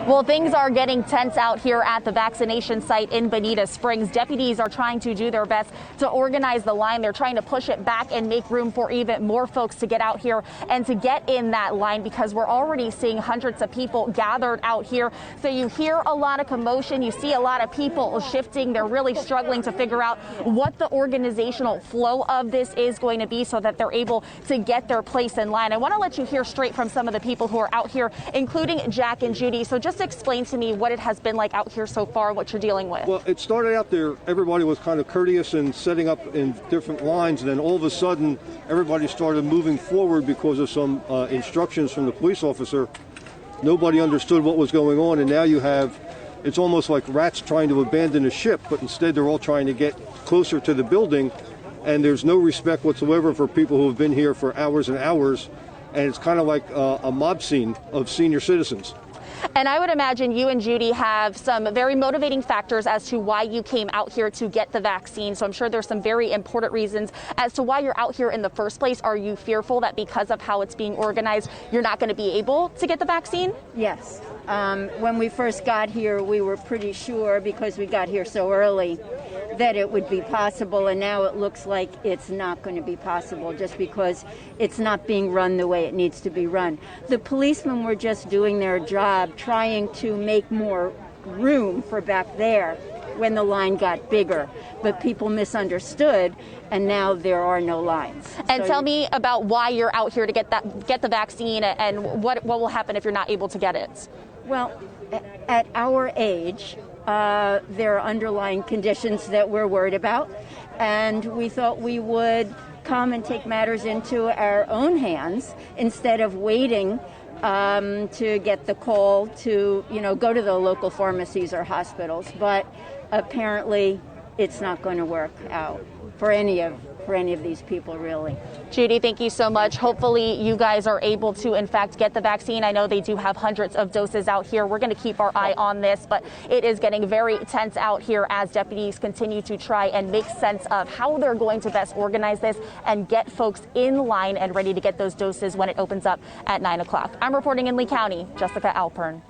Well, things are getting tense out here at the vaccination site in Bonita Springs. Deputies are trying to do their best to organize the line. They're trying to push it back and make room for even more folks to get out here and to get in that line, because we're already seeing hundreds of people gathered out here. So you hear a lot of commotion. You see a lot of people shifting. They're really struggling to figure out what the organizational flow of this is going to be so that they're able to get their place in line. I want to let you hear straight from some of the people who are out here, including Jack and Judy. So just explain to me what it has been like out here so far, what you're dealing with. Well, it started out there, everybody was kind of courteous and setting up in different lines, and then all of a sudden everybody started moving forward because of some instructions from the police officer. Nobody understood what was going on, and now you have, it's almost like rats trying to abandon a ship, but instead they're all trying to get closer to the building, and there's no respect whatsoever for people who have been here for hours and hours, and it's kind of like a mob scene of senior citizens. And I would imagine you and Judy have some very motivating factors as to why you came out here to get the vaccine. So I'm sure there's some very important reasons as to why you're out here in the first place. Are you fearful that because of how it's being organized, you're not going to be able to get the vaccine? Yes. When we first got here, we were pretty sure, because we got here so early, that it would be possible, and now it looks like it's not going to be possible just because it's not being run the way it needs to be run. The policemen were just doing their job, trying to make more room for back there when the line got bigger, but people misunderstood, and now there are no lines. And so tell me about why you're out here to get the vaccine, and what will happen if you're not able to get it. Well, at our age, there are underlying conditions that we're worried about, and we thought we would come and take matters into our own hands instead of waiting to get the call to, go to the local pharmacies or hospitals. But apparently it's not going to work out for any of these people, really. Judy, thank you so much. Hopefully you guys are able to, in fact, get the vaccine. I know they do have hundreds of doses out here. We're going to keep our eye on this, but it is getting very tense out here as deputies continue to try and make sense of how they're going to best organize this and get folks in line and ready to get those doses when it opens up at 9 o'clock. I'm reporting in Lee County, Jessica Alpern.